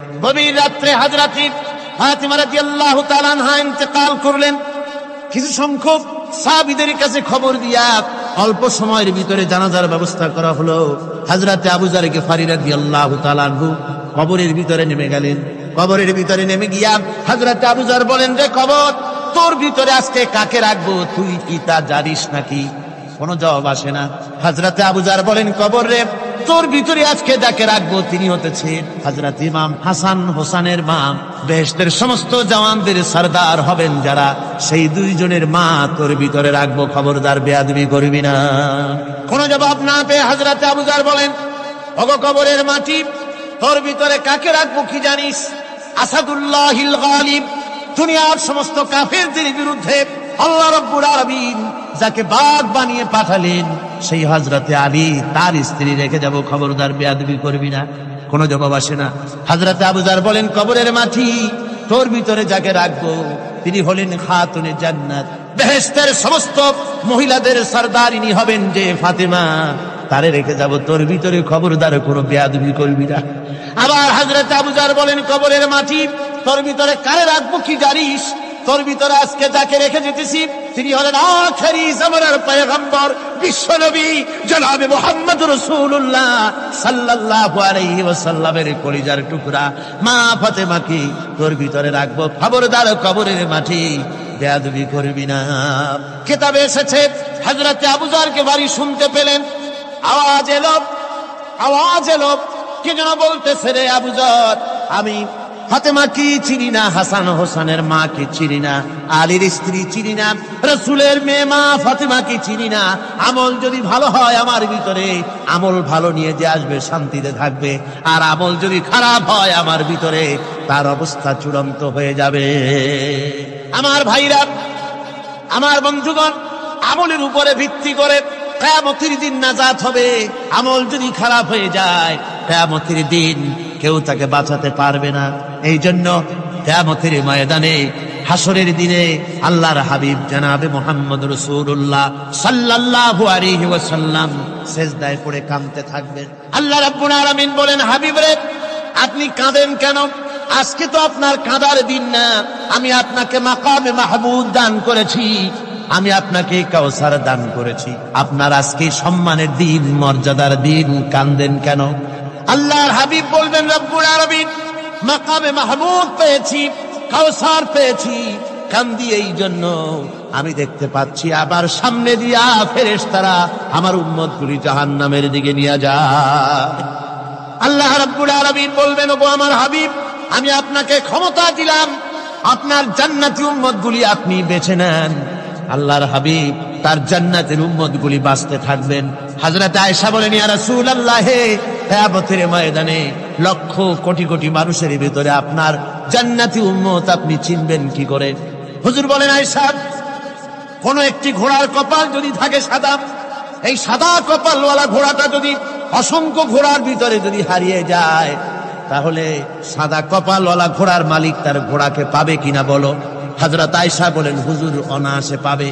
গভীর রাত্রে হযরত ফাতিমা রাদিয়াল্লাহু তাআলা আনহা ইন্তেকাল করলেন। কিছু সংখ্যক সাহাবীদের কাছে খবর দিয়া অল্প সময়ের ভিতরে জানাজার ব্যবস্থা করা হলো। হযরত আবু যর গিফারী রাদিয়াল্লাহু তাআলা আনহু কবরের ভিতরে নেমে গেলেন। কবরের ভিতরে নেমে গিয়া হযরত আবু যর বলেন, রে কবর, তোর ভিতরে আজকে কাকে রাখবো, তুই কি তা জানিস নাকি? কোনো জবাব আসে না। হযরত আবু যর বলেন, কবর রে, তোর ভিতরে আজকে যাকে রাখবো তিনি হতেছেন হযরত ইমাম হাসান হোসেনের মা। বেহেশতের সমস্ত জওয়ানদের সরদার হবেন যারা, সেই দুইজনের মা তোর ভিতরে রাখবো, খবরদার বেয়াদবি করবি না। কোনো জবাব না পেয়ে হযরত আবু যর বলেন, ওগো কবরের মাটি, তোর ভিতরে কাকে রাখবো কি জানিস? আসাদুল্লাহিল গালিব, দুনিয়ার সমস্ত কাফেরদের বিরুদ্ধে আল্লাহ রাব্বুল আলামিন যাকে বাঘ বানিয়ে পাঠালেন, সেই হযরতে আলী, তার স্ত্রী রেখে যাব, খবরদার বেয়াদবি করবি না। কোনো জবাব আসে না। হযরত আবু যর বলেন, কবরের মাটি, তোর ভিতরে যাকে রাখবো তিনি হলেন খাতুনে জান্নাত, বেহেশতের সমস্ত মহিলাদের সরদারিনী হবেন যে ফাতেমা, তারে রেখে যাব, তোর ভিতরে খবরদার কোনো বেয়াদবি করবি না। আবার হযরত আবু যর বলেন, কবরের মাটি, তোর ভিতরে কারে রাখবো কি জানিস? তোর ভিতরে আজকে যাকে রেখে যেতেছি তিনি হলেন আখেরি জামানার পয়গম্বর বিশ্বনবী জনাবে মুহাম্মদ রাসূলুল্লাহ সাল্লাল্লাহু আলাইহি ওয়াসাল্লামের কলিজার টুকরা মা ফাতেমাকে তোর ভিতরে রাখবো, খবরদার কবরের মাটি বেয়াদবি করবি না। কিতাবে এসেছে হযরত আবু যরকে বাড়ি শুনতে পেলেন, আওয়াজ এলো, কি যেন বলতেছে, রে আবু যর, আমি ফাতেমা কি চিনি না, হাসান হোসেনের মা কি চিনি না, আলীর স্ত্রী চিনি না, রাসূলের মেয়ে মা ফাতেমা কি চিনি না। আমল যদি ভালো হয় আমার ভিতরে, আমল ভালো নিয়ে যে আসবে শান্তিতে থাকবে, আর আমল যদি খারাপ হয় আমার ভিতরে, তার অবস্থা চূড়ান্ত হয়ে যাবে। আমার ভাইরা, আমার বন্ধুগণ, আমলের উপরে ভিত্তি করে কিয়ামতের দিন নাজাত হবে। আমল যদি খারাপ হয়ে যায়, কিয়ামতের দিন কেউ তাকে বাঁচাতে পারবে না। এই জন্য কিয়ামতের ময়দানে, হাসরের দিনে আল্লাহর হাবিব জনাবে মুহাম্মদ রাসূলুল্লাহ সাল্লাল্লাহু আলাইহি ওয়াসাল্লাম সিজদায় পড়ে কাঁদতে থাকবেন। আল্লাহ রাব্বুল আলামিন বলেন, হাবিব রে, আপনি কাঁদেন কেন? আজকে তো আপনার কাঁদার দিন না, আমি আপনাকে মাকামে মাহমুদ দান করেছি, আমি আপনাকে কাউসার দান করেছি, আপনার আজকে সম্মানের দিন, মর্যাদার দিন, কাঁদেন কেন? আল্লাহর হাবিব বলবেন, রব্বুল আলামিন, মাকামে মাহমুদ পেয়েছি, কাউসার পেয়েছি, কান্দি এই জন্য আমি দেখতে পাচ্ছি আবার সামনে দিয়া ফেরেশতারা আমার উম্মতগুলি জাহান্নামের দিকে নিয়ে যায়। আল্লাহ রাব্বুল আলামিন বলবেন, ওগো আমার হাবিব, আমি আপনাকে ক্ষমতা দিলাম, আপনার জান্নাতি উম্মতগুলি আপনি বেছে নেন। আল্লাহর হাবিব তার জান্নাতের উম্মতগুলি বাঁচতে থাকবেন। হযরত আয়েশা বলেন, ইয়া রাসূলুল্লাহ, কিয়ামতের ময়দানে লক্ষ কোটি কোটি মানুষের ভিতরে আপনার জান্নাতি উম্মত আপনি চিনবেন কি করে? হুজুর বলেন, আয়েশা, কোন একটি ঘোড়ার কপাল যদি থাকে সাদা, এই সাদা কপালওয়ালা ঘোড়াটা যদি অসংখ্য ঘোড়ার ভিতরে যদি হারিয়ে যায়, তাহলে সাদা কপালওয়ালা ঘোড়ার মালিক তার ঘোড়াকে পাবে কিনা বলো? হযরত আয়েশা বলেন, হুজুর, অনায়াসে পাবে।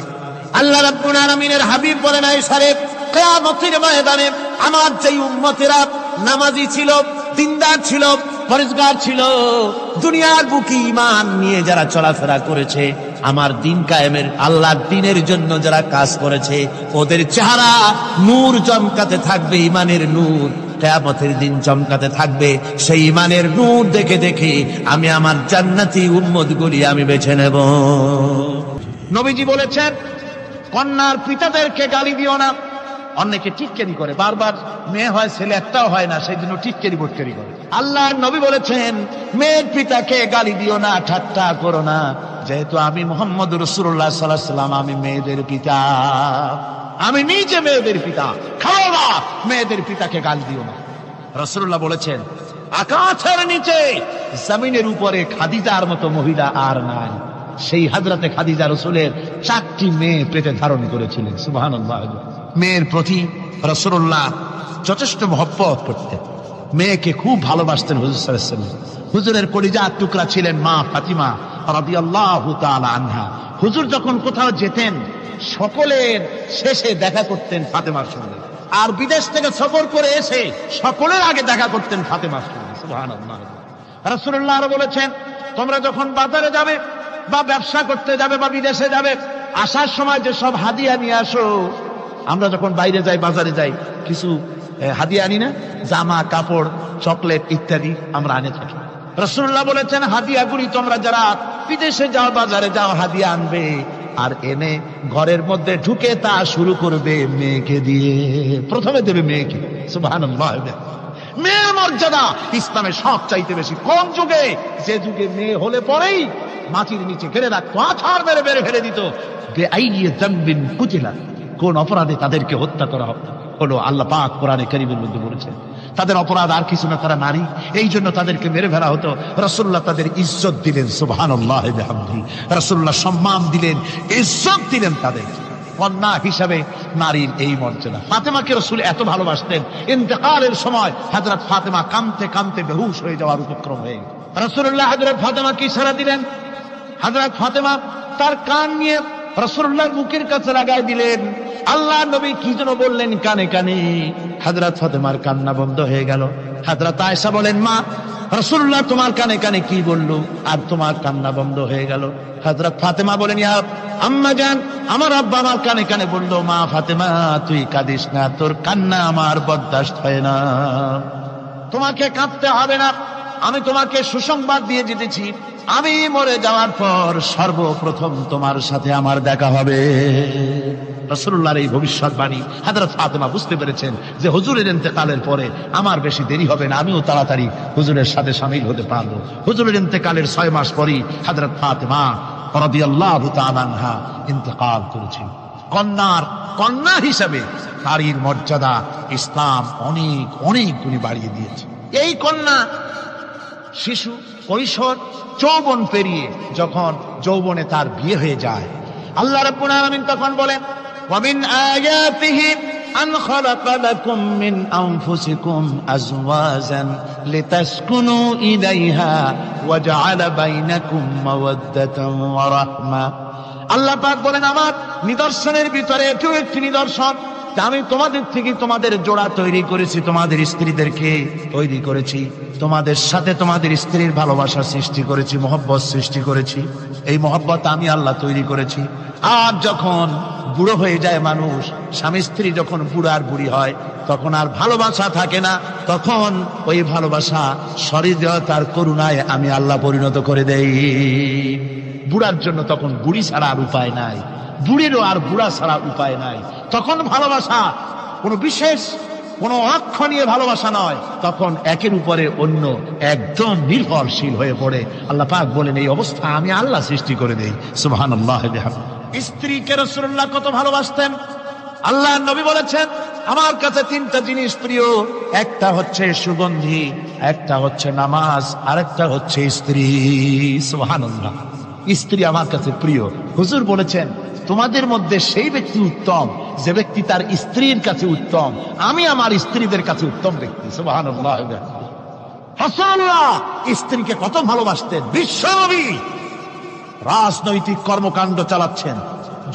আল্লাহ রাব্বুল আলামিনের হাবিব বলেন, আয়েশা রে, কিয়ামতের ময়দানে আমার যেই উম্মতেরা নামাজি ছিল, দিনদার ছিল, পরেজগার ছিল, দুনিয়ার বুকে ঈমান নিয়ে যারা চলাফেরা করেছে, আমার দিন কায়েমের, আল্লাহর দ্বীনের জন্য যারা কাজ করেছে, ওদের চেহারা নূর চমকাতে থাকবে, ঈমানের নূর কিয়ামতের দিন চমকাতে থাকবে। সেই ঈমানের নূর দেখে দেখে আমি আমার জান্নাতি উম্মতগুলি আমি বেছে নেব। নবীজি বলেছেন, কন্যার পিতাদেরকে গালি দিও না। অনেকে টিটকারি করে, বারবার মেয়ে হয়, ছেলে একটাও হয় না, সেই জন্য টিটকারি বটকারি করে। আল্লাহর নবী বলেছেন, মেয়ের পিতাকে গালি দিও না, ঠাট্টা করো না, যেহেতু আমি মুহাম্মদ রাসূলুল্লাহ সাল্লাল্লাহু আলাইহি ওয়াসাল্লাম, আমি মেয়েদের পিতা, আমি নিজে মেয়েদের পিতা, খাও না, মেয়েদের পিতাকে গালি দিও না। রাসূলুল্লাহ বলেছেন, আকাশের নিচে জমিনের উপরে খাদিজার মতো মহিলা আর নাই। সেই হযরতে খাদিজা রাসূলের 4টি মেয়ে পেটে ধারণ করেছিলেন। সুবহানাল্লাহ। মেয়ের প্রতি রাসূলুল্লাহ যথেষ্ট মহব্বত করতেন, মেয়েকে খুব ভালোবাসতেন হুজুর সাল্লাল্লাহু আলাইহি ওয়াসাল্লাম। হুজুরের কলিজার টুকরা ছিলেন মা ফাতিমা রাদিয়াল্লাহু তাআলা আনহা। হুজুর যখন কোথাও যেতেন, সকলের শেষে দেখা করতেন ফাতেমার সঙ্গে, আর বিদেশ থেকে সফর করে এসে সকলের আগে দেখা করতেন ফাতেমার সঙ্গে। সুবহানাল্লাহ। রাসূলুল্লাহ আরো বলেছেন, তোমরা যখন বাজারে যাবে বা ব্যবসা করতে যাবে বা বিদেশে যাবে, আসার সময় যে সব হাদিয়া নিয়ে আসো। আমরা যখন বাইরে যাই, বাজারে যাই, কিছু হাদিয়া আনি না? জামা কাপড়, চকলেট ইত্যাদি আমরা আনে থাকি। রাসূলুল্লাহ বলেছেন, হাদিয়াগুলি তোমরা যারা বিদেশে যাও, বাজারে যাও, হাদিয়া আনবে, আর এনে ঘরের মধ্যে ঢুকে তা শুরু করবে মেয়েকে দিয়ে। প্রথমে দেবে মেয়েকে। সুবহানাল্লাহ। মেয়ের মর্যাদা ইসলামে সব চাইতে বেশি। কোন যুগে? যে যুগে মেয়ে হলে পরেই মাটির নিচে ফেলে রাখতো, আছাড় মেরে মেরে ফেলে দিত। বেআইয়ি যামবিন কুতিলা, কোন অপরাধে তাদেরকে হত্যা করা হলো। আল্লাহ পাক কোরআনে কারীমের মধ্যে বলেছেন তাদের অপরাধ আর কিছু না, তারা নারী, এই জন্য তাদেরকে মেরে ফেলা হতো। রাসূলুল্লাহ তাদের ইজ্জত দিলেন। সুবহানাল্লাহ বিহামদিহি। রাসূলুল্লাহ সম্মান দিলেন, ইজ্জত দিলেন তাদের। কন্যা হিসাবে নারীর এই মর্যাদা। ফাতেমাকে রাসূল এত ভালোবাসতেন, ইন্তেকালের সময় হযরত ফাতেমা কাঁদতে কাঁদতে বেহুশ হয়ে যাওয়ার উপক্রম হয়ে গেল। রাসূলুল্লাহ হযরত ফাতেমাকে ইশারা দিলেন। হযরত ফাতেমা তার কান নিয়ে রাসূলুল্লাহর মুখের কাছে লাগাই দিলেন। আল্লাহ নবী কি যেন বললেন কানে কানে। হযরত ফাতেমার কান্না বন্ধ হয়ে গেল। হযরত আয়েশা বলেন, মা, রাসূলুল্লাহ তোমার কানে কানে কি বলল আর তোমার কান্না বন্ধ হয়ে গেল? হযরত ফাতেমা বলেন, ইয়া আম্মা জান, আমার আব্বা আমার কানে কানে বলল, মা ফাতেমা তুই কাঁদিস না, তোর কান্না আমার বরদাস্ত হয় না, তোমাকে কাঁদতে হবে না। আমি তোমাকে সুসংবাদ দিয়ে যেতেছি, আমি মরে যাওয়ার পর সর্বপ্রথম তোমার সাথে আমার দেখা হবে। রাসূলুল্লাহর এই ভবিষ্যৎবাণী হযরত ফাতেমা বুঝতে পেরেছেন যে হুজুরের ইন্তেকালের পরে আমার বেশি দেরি হবে না, আমিও তাড়াতাড়ি হুজুরের সাথে শামিল হতে পারবো। হুজুরের ইন্তেকালের 6 মাস পরই হযরত ফাতেমা রাদিয়াল্লাহু তাআলা আনহা ইন্তেকাল করেছেন। কন্যা হিসাবে নারীর মর্যাদা ইসলাম অনেক অনেক গুণে বাড়িয়ে দিয়েছে। এই কন্যা শিশু, কৈশোর, যৌবন পেরিয়ে যখন যৌবনে তার বিয়ে হয়ে যায়, আল্লাহ রাব্বুল আলামিন তখন বলেন, ওয়া মিন আয়াতিহি আন খালাকা লাকুম মিন আনফুসিকুম আজওয়াজান লিতাসকুনু ইলাইহা ওয়া জাআলা বাইনাকুম মাওয়াদ্দাতান ওয়া রাহমা। আল্লাহ পাক বলেন, আমার নিদর্শনের ভিতরে এটাও একটি নিদর্শন, আমি তোমাদের থেকে তোমাদের জোড়া তৈরি করেছি, তোমাদের স্ত্রীদেরকে তৈরি করেছি, তোমাদের সাথে তোমাদের স্ত্রীর ভালোবাসা সৃষ্টি করেছি, মহব্বত সৃষ্টি করেছি। এই মহব্বত আমি আল্লাহ তৈরি করেছি। আর যখন বুড়ো হয়ে যায় মানুষ, স্বামী স্ত্রী যখন বুড়ার বুড়ি হয়, তখন আর ভালোবাসা থাকে না, তখন ওই ভালোবাসা সহৃদয়তার করুণায় আমি আল্লাহ পরিণত করে দেই। বুড়ার জন্য তখন বুড়ি ছাড়া আর উপায় নাই, বুড়িরও আর বুড়া ছাড়া উপায় নাই। তখন ভালোবাসা কোনো বিশেষ কোনো অক্ষ নিয়ে ভালোবাসা নয়, তখন একের উপরে অন্য একদম নির্ভরশীল হয়ে পড়ে। আল্লাহ পাক বলেন, এই অবস্থা আমি আল্লাহ সৃষ্টি করে দেই। সুবহানাল্লাহ। স্ত্রীকে রাসূলুল্লাহ কত ভালোবাসতেন। আল্লাহর নবী বলেছেন, আমার কাছে 3টা জিনিস প্রিয়, একটা হচ্ছে সুগন্ধি, একটা হচ্ছে নামাজ, আরেকটা হচ্ছে স্ত্রী। সুবহানাল্লাহ। স্ত্রী আমার কাছে প্রিয়। হুজুর বলেছেন, তোমাদের মধ্যে সেই ব্যক্তি উত্তম যে ব্যক্তি তার স্ত্রীর কাছে উত্তম। আমি আমার স্ত্রীদের কাছে উত্তম ব্যক্তি। সুবহানাল্লাহ। রাসূলুল্লাহ স্ত্রীকে কত ভালোবাসতেন। বিশ্বনবী রাজনৈতিক কর্মকাণ্ড চালাচ্ছেন,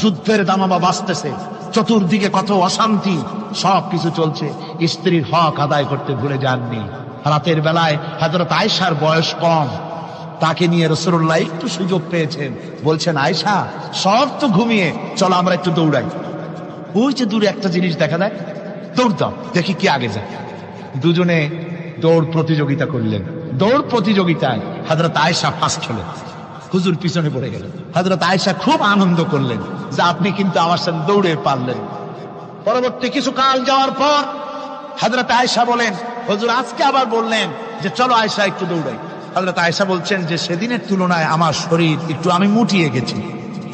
যুদ্ধের দামামা বাজতেছে, চতুর্দিকে কত অশান্তি, সবকিছু চলছে, স্ত্রীর হক আদায় করতে ভুলে যাননি। রাতের বেলায় হযরত আয়েশার বয়স কম, তাকে নিয়ে রাসূলুল্লাহ একটু সুযোগ পেয়েছেন, বলছেন, আয়েশা সব তো ঘুমিয়ে, চলো আমরা একটু দৌড়াই। ওই যে দূরে একটা জিনিস দেখা যায়, দৌড় দাও, দেখি কি আগে যায়। দুজনে দৌড় প্রতিযোগিতা করলেন। দৌড় প্রতিযোগিতায় হযরত আয়েশা ফার্স্ট হলেন, হুজুর পিছনে পড়ে গেলেন। হযরত আয়েশা খুব আনন্দ করলেন যে আপনি কিন্তু আমার সাথে দৌড়ে পারলেন। পরবর্তী কিছু কাল যাওয়ার পর হযরত আয়েশা বলেন, হুজুর আজকে আবার বললেন যে চলো আয়েশা একটু দৌড়াই। হযরত আয়েশা বলছেন যে সেদিনের তুলনায় আমার শরীর একটু, আমি মুটিয়ে গেছি,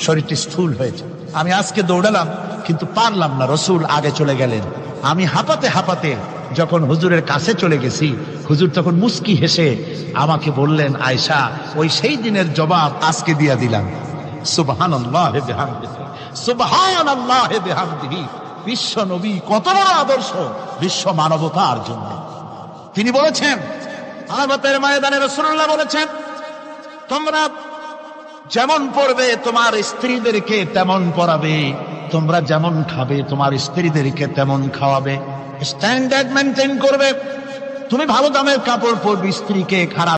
শরীরটি স্থূল হয়েছে, আমি আজকে দৌড়ালাম কিন্তু পারলাম না। রাসূল আগে চলে গেলেন, আমি হাঁপাতে হাঁপাতে যখন হুজুরের কাছে চলে গেছি, হুজুর তখন মুস্কি হেসে আমাকে বললেন, আয়েশা ওই সেই দিনের জবাব আজকে দিয়া দিলাম। সুবহানাল্লাহ বিহামদিহি, সুবহানাল্লাহ বিহামদিহি। বিশ্ব নবী কত বড় আদর্শ বিশ্ব মানবতার জন্য। তিনি বলেছেন, আরাফাতের ময়দানে রাসূলুল্লাহ বলেছেন, তোমরা যেমন পড়বে তোমার স্ত্রীদেরকে তেমন পড়াবে, তোমরা যেমন খাবে তোমার স্ত্রীদেরকে তেমন খাওয়াবে, স্ট্যান্ডার্ড মেনটেন করবে। তুমি ভালো দামের কাপড় পরবে, স্ত্রীকে খারাপ